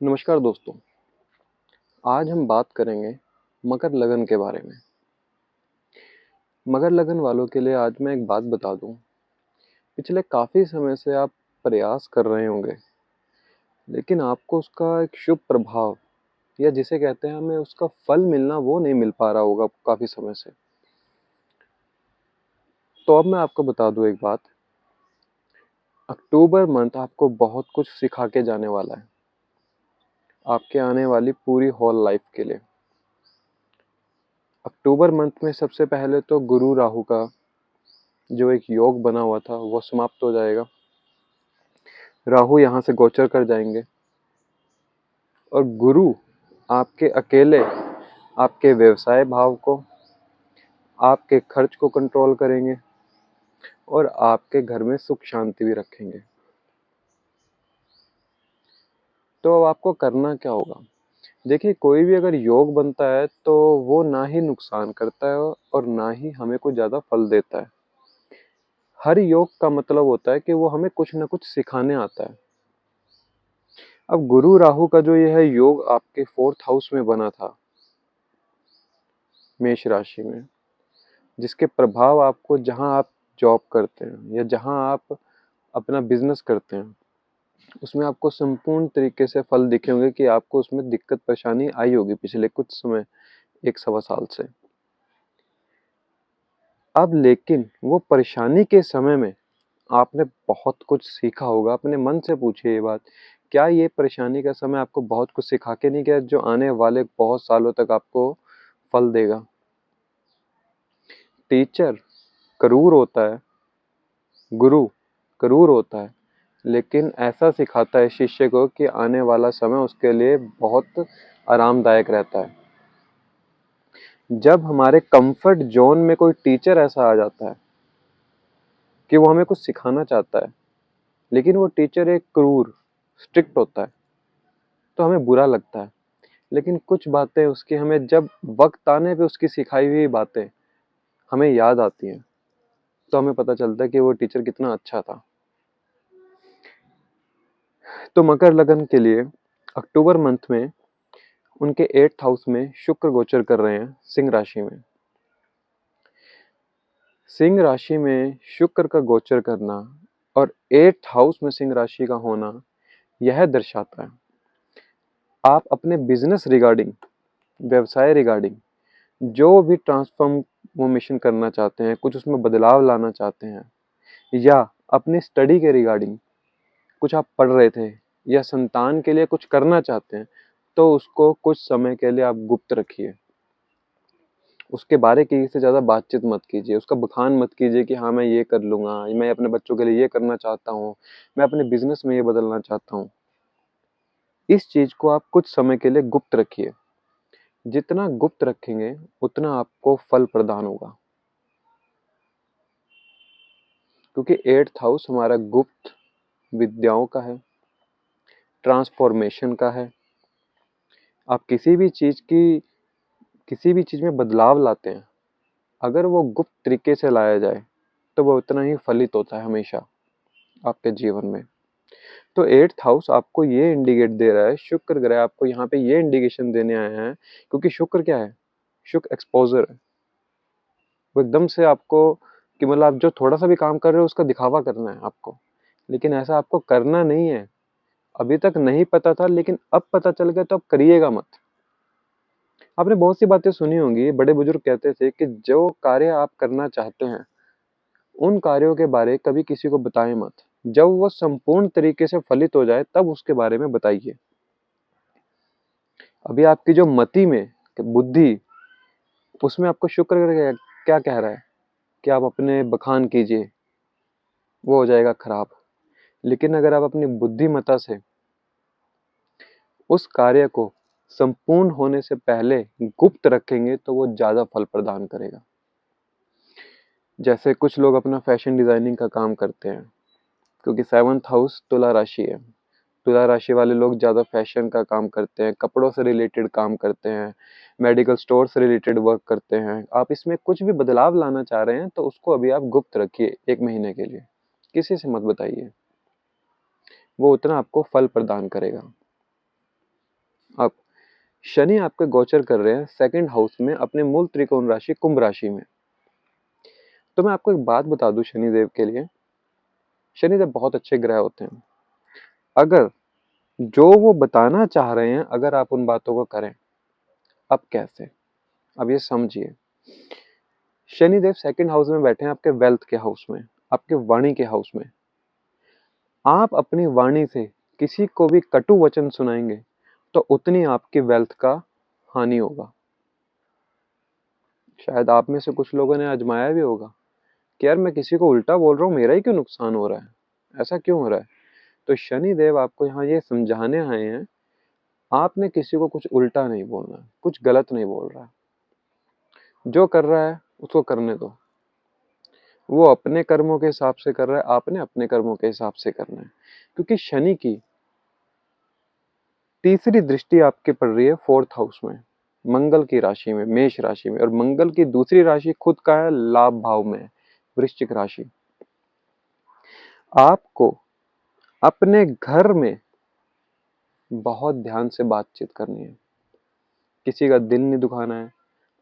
नमस्कार दोस्तों। आज हम बात करेंगे मकर लगन के बारे में। मकर लगन वालों के लिए आज मैं एक बात बता दूं। पिछले काफ़ी समय से आप प्रयास कर रहे होंगे, लेकिन आपको उसका एक शुभ प्रभाव या जिसे कहते हैं हमें उसका फल मिलना वो नहीं मिल पा रहा होगा काफ़ी समय से। तो अब मैं आपको बता दूं एक बात। अक्टूबर मंथ आपको बहुत कुछ सिखा के जाने वाला है, आपके आने वाली पूरी होल लाइफ के लिए। अक्टूबर मंथ में सबसे पहले तो गुरु राहु का जो एक योग बना हुआ था वो समाप्त हो जाएगा। राहु यहाँ से गोचर कर जाएंगे और गुरु आपके अकेले आपके व्यवसाय भाव को, आपके खर्च को कंट्रोल करेंगे और आपके घर में सुख शांति भी रखेंगे। तो अब आपको करना क्या होगा? देखिए, कोई भी अगर योग बनता है तो वो ना ही नुकसान करता है और ना ही हमें कुछ ज्यादा फल देता है। हर योग का मतलब होता है कि वो हमें कुछ ना कुछ सिखाने आता है। अब गुरु राहु का जो यह योग आपके 4th हाउस में बना था, मेष राशि में, जिसके प्रभाव आपको जहां आप जॉब करते हैं या जहां आप अपना बिजनेस करते हैं उसमें आपको संपूर्ण तरीके से फल दिखे होंगे कि आपको उसमें दिक्कत परेशानी आई होगी पिछले कुछ समय, 1 सवा साल से। अब लेकिन वो परेशानी के समय में आपने बहुत कुछ सीखा होगा। अपने मन से पूछिए ये बात, क्या ये परेशानी का समय आपको बहुत कुछ सिखा के नहीं गया जो आने वाले बहुत सालों तक आपको फल देगा? टीचर क्रूर होता है, गुरु क्रूर होता है, लेकिन ऐसा सिखाता है शिष्य को कि आने वाला समय उसके लिए बहुत आरामदायक रहता है। जब हमारे कंफर्ट जोन में कोई टीचर ऐसा आ जाता है कि वो हमें कुछ सिखाना चाहता है, लेकिन वो टीचर एक क्रूर स्ट्रिक्ट होता है, तो हमें बुरा लगता है। लेकिन कुछ बातें उसकी हमें जब वक्त आने पे उसकी सिखाई हुई बातें हमें याद आती हैं, तो हमें पता चलता है कि वो टीचर कितना अच्छा था। तो मकर लगन के लिए अक्टूबर मंथ में उनके 8th हाउस में शुक्र गोचर कर रहे हैं सिंह राशि में। सिंह राशि में शुक्र का गोचर करना और 8th हाउस में सिंह राशि का होना यह दर्शाता है आप अपने बिजनेस रिगार्डिंग, व्यवसाय रिगार्डिंग जो भी ट्रांसफॉर्मेशन करना चाहते हैं, कुछ उसमें बदलाव लाना चाहते हैं, या अपनी स्टडी के रिगार्डिंग कुछ आप पढ़ रहे थे या संतान के लिए कुछ करना चाहते हैं, तो उसको कुछ समय के लिए आप गुप्त रखिए। उसके बारे किसी से ज़्यादा बातचीत मत कीजिए, उसका बखान मत कीजिए कि हाँ मैं ये कर लूँगा, मैं अपने बच्चों के लिए ये करना चाहता हूँ, मैं अपने बिजनेस में ये बदलना चाहता हूँ। इस चीज़ को आप कुछ समय के लिए गुप्त रखिए। जितना गुप्त रखेंगे उतना आपको फल प्रदान होगा, क्योंकि 8th हाउस हमारा गुप्त विद्याओं का है, ट्रांसफॉर्मेशन का है। आप किसी भी चीज़ में बदलाव लाते हैं, अगर वो गुप्त तरीके से लाया जाए तो वो उतना ही फलित होता है हमेशा आपके जीवन में। तो 8th हाउस आपको ये इंडिकेट दे रहा है, शुक्र ग्रह आपको यहाँ पे ये इंडिकेशन देने आए हैं, क्योंकि शुक्र क्या है? शुक्र एक्सपोजर है। वो एकदम से आपको कि मतलब आप जो थोड़ा सा भी काम कर रहे हो उसका दिखावा करना है आपको, लेकिन ऐसा आपको करना नहीं है। अभी तक नहीं पता था, लेकिन अब पता चल गया तो अब करिएगा मत। आपने बहुत सी बातें सुनी होंगी, बड़े बुजुर्ग कहते थे कि जो कार्य आप करना चाहते हैं उन कार्यों के बारे कभी किसी को बताएं मत। जब वो संपूर्ण तरीके से फलित हो जाए तब उसके बारे में बताइए। अभी आपकी जो मति में बुद्धि, उसमें आपको शुक्र ग्रह क्या कह रहा है कि आप अपने बखान कीजिए, वो हो जाएगा खराब। लेकिन अगर आप अपनी बुद्धिमत्ता से उस कार्य को संपूर्ण होने से पहले गुप्त रखेंगे तो वो ज्यादा फल प्रदान करेगा। जैसे कुछ लोग अपना फैशन डिजाइनिंग का काम करते हैं, क्योंकि 7th हाउस तुला राशि है। तुला राशि वाले लोग ज़्यादा फैशन का काम करते हैं, कपड़ों से रिलेटेड काम करते हैं, मेडिकल स्टोर से रिलेटेड वर्क करते हैं। आप इसमें कुछ भी बदलाव लाना चाह रहे हैं तो उसको अभी आप गुप्त रखिए 1 महीने के लिए, किसी से मत बताइए, वो उतना आपको फल प्रदान करेगा। अब शनि आपके गोचर कर रहे हैं सेकंड हाउस में अपने मूल त्रिकोण राशि कुंभ राशि में। तो मैं आपको एक बात बता दूं, शनिदेव के लिए शनिदेव बहुत अच्छे ग्रह होते हैं। अगर जो वो बताना चाह रहे हैं अगर आप उन बातों को करें, अब कैसे, अब ये समझिए। शनिदेव सेकंड हाउस में बैठे हैं आपके वेल्थ के हाउस में, आपके वाणी के हाउस में। आप अपनी वाणी से किसी को भी कटु वचन सुनाएंगे तो उतनी आपकी वेल्थ का हानि होगा। शायद आप में से कुछ लोगों ने आजमाया भी होगा कि यार मैं किसी को उल्टा बोल रहा हूँ, मेरा ही क्यों नुकसान हो रहा है, ऐसा क्यों हो रहा है। तो शनिदेव आपको यहाँ ये समझाने आए हैं, आपने किसी को कुछ उल्टा नहीं बोलना है, कुछ गलत नहीं बोल रहा है। जो कर रहा है उसको करने दो, वो अपने कर्मों के हिसाब से कर रहा है, आपने अपने कर्मों के हिसाब से करना है। क्योंकि शनि की तीसरी दृष्टि आपके पड़ रही है फोर्थ हाउस में, मंगल की राशि में, मेष राशि में, और मंगल की दूसरी राशि खुद का है लाभ भाव में, वृश्चिक राशि। आपको अपने घर में बहुत ध्यान से बातचीत करनी है, किसी का दिल नहीं दुखाना है।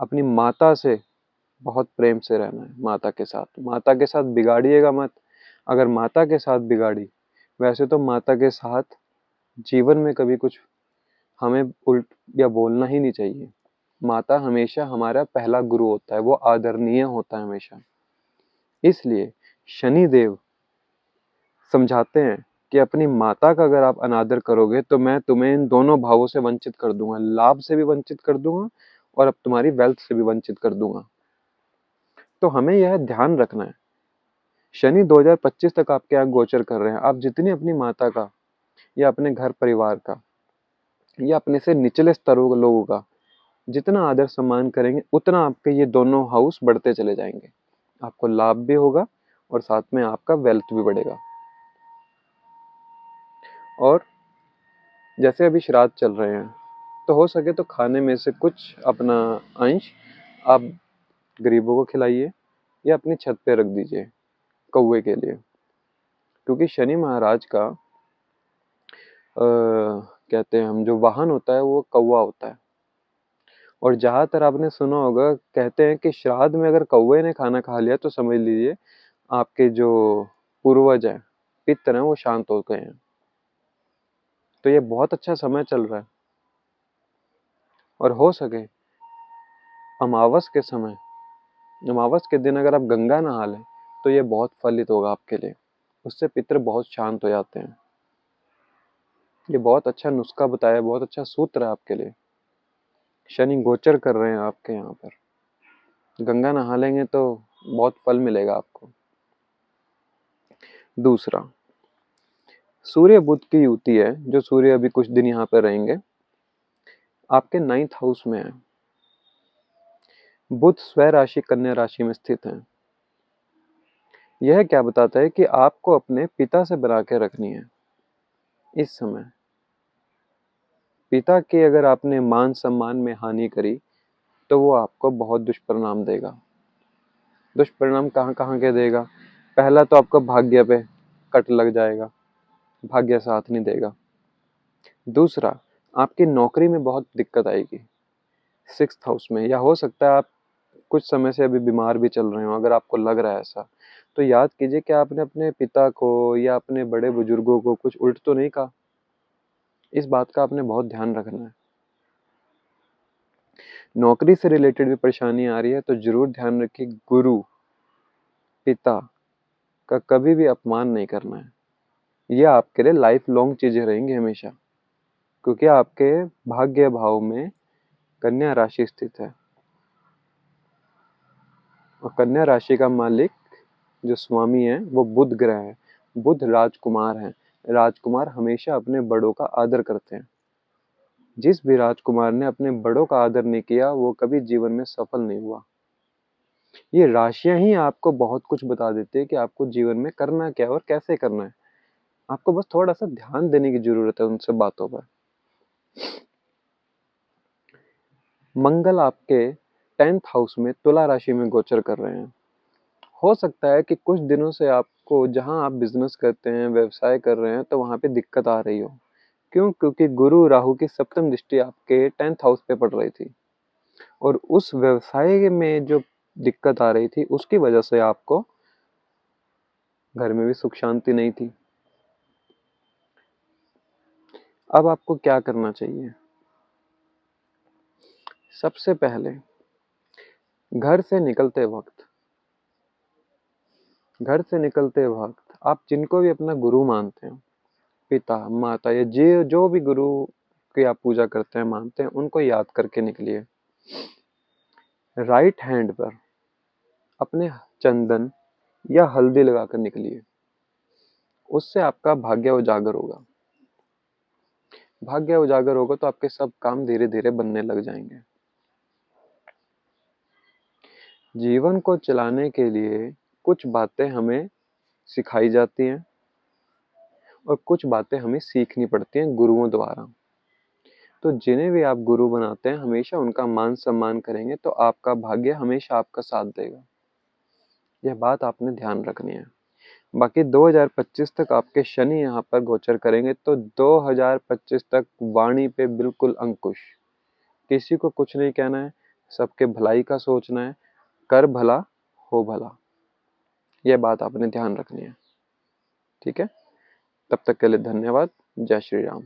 अपनी माता से बहुत प्रेम से रहना है, माता के साथ बिगाड़िएगा मत। अगर माता के साथ बिगाड़ी, वैसे तो माता के साथ जीवन में कभी कुछ हमें उल्ट या बोलना ही नहीं चाहिए। माता हमेशा हमारा पहला गुरु होता है, वो आदरणीय होता है हमेशा। इसलिए शनिदेव समझाते हैं कि अपनी माता का अगर आप अनादर करोगे तो मैं तुम्हें इन दोनों भावों से वंचित कर दूंगा, लाभ से भी वंचित कर दूंगा और अब तुम्हारी वेल्थ से भी वंचित कर दूंगा। तो हमें यह ध्यान रखना है। शनि 2025 तक आपके यहाँ गोचर कर रहे हैं। आप जितनी अपनी माता का या अपने घर परिवार का या अपने से निचले स्तरों के लोगों का जितना आदर सम्मान करेंगे, उतना आपके ये दोनों हाउस बढ़ते चले जाएंगे। आपको लाभ भी होगा और साथ में आपका वेल्थ भी बढ़ेगा। और जैसे अभी श्राद्ध चल रहे हैं, तो हो सके तो खाने में से कुछ अपना अंश आप गरीबों को खिलाइए या अपनी छत पे रख दीजिए कौवे के लिए। क्योंकि शनि महाराज का कहते हैं हम, जो वाहन होता है वो कौवा होता है। और ज्यादातर आपने सुना होगा, कहते हैं कि श्राद्ध में अगर कौवे ने खाना खा लिया तो समझ लीजिए आपके जो पूर्वज हैं, पितर हैं, वो शांत हो गए हैं। तो ये बहुत अच्छा समय चल रहा है। और हो सके अमावस के समय, अमावस के दिन अगर आप गंगा नहा लें तो ये बहुत फलित होगा आपके लिए। उससे पितर बहुत शांत हो जाते हैं। ये बहुत अच्छा नुस्खा बताया, बहुत अच्छा सूत्र है आपके लिए। शनि गोचर कर रहे हैं आपके यहाँ पर, गंगा नहा लेंगे तो बहुत फल मिलेगा आपको। दूसरा, सूर्य बुध की युति है, जो सूर्य अभी कुछ दिन यहाँ पर रहेंगे, आपके 9th हाउस में है। बुध स्व राशि कन्या राशि में स्थित है। यह क्या बताता है कि आपको अपने पिता से बना के रखनी है इस समय। पिता के अगर आपने मान सम्मान में हानि करी तो वो आपको बहुत दुष्परिणाम देगा। दुष्परिणाम कहाँ कहाँ के देगा? पहला तो आपको भाग्य पे कट लग जाएगा, भाग्य साथ नहीं देगा। दूसरा, आपकी नौकरी में बहुत दिक्कत आएगी 6th हाउस में। या हो सकता है आप कुछ समय से अभी बीमार भी चल रहे हो। अगर आपको लग रहा है ऐसा, तो याद कीजिए कि आपने अपने पिता को या अपने बड़े बुजुर्गों को कुछ उल्ट तो नहीं कहा। इस बात का आपने बहुत ध्यान रखना है। नौकरी से रिलेटेड भी परेशानी आ रही है तो जरूर ध्यान रखिए, गुरु पिता का कभी भी अपमान नहीं करना है। ये आपके लिए लाइफ लॉन्ग चीजें रहेंगी हमेशा, क्योंकि आपके भाग्य भाव में कन्या राशि स्थित है और कन्या राशि का मालिक जो स्वामी है वो बुध ग्रह है। बुध राजकुमार है। राजकुमार हमेशा अपने बड़ों का आदर करते हैं। जिस भी राजकुमार ने अपने बड़ों का आदर नहीं किया वो कभी जीवन में सफल नहीं हुआ। ये राशियां ही आपको बहुत कुछ बता देती है कि आपको जीवन में करना क्या है और कैसे करना है। आपको बस थोड़ा सा ध्यान देने की जरूरत है उनसे बातों पर। मंगल आपके 10th हाउस में तुला राशि में गोचर कर रहे हैं। हो सकता है कि कुछ दिनों से आपको, जहां आप बिजनेस करते हैं, व्यवसाय कर रहे हैं, तो वहां पे दिक्कत आ रही हो। क्यों? क्योंकि गुरु राहु की सप्तम दृष्टि आपके 10th हाउस पे पड़ रही थी और उस व्यवसाय में जो दिक्कत आ रही थी उसकी वजह से आपको घर में भी सुख शांति नहीं थी। अब आपको क्या करना चाहिए? सबसे पहले घर से निकलते वक्त आप जिनको भी अपना गुरु मानते हैं, पिता माता या जो भी गुरु की आप पूजा करते हैं मानते हैं, उनको याद करके निकलिए। राइट हैंड पर अपने चंदन या हल्दी लगाकर निकलिए। उससे आपका भाग्य उजागर होगा। भाग्य उजागर होगा तो आपके सब काम धीरे धीरे बनने लग जाएंगे। जीवन को चलाने के लिए कुछ बातें हमें सिखाई जाती हैं और कुछ बातें हमें सीखनी पड़ती हैं गुरुओं द्वारा। तो जिन्हें भी आप गुरु बनाते हैं हमेशा उनका मान सम्मान करेंगे तो आपका भाग्य हमेशा आपका साथ देगा। यह बात आपने ध्यान रखनी है। बाकी 2025 तक आपके शनि यहाँ पर गोचर करेंगे तो 2025 तक वाणी पे बिल्कुल अंकुश। किसी को कुछ नहीं कहना है, सबके भलाई का सोचना है, कर भला हो भला। यह बात आपने ध्यान रखनी है। ठीक है, तब तक के लिए धन्यवाद। जय श्री राम।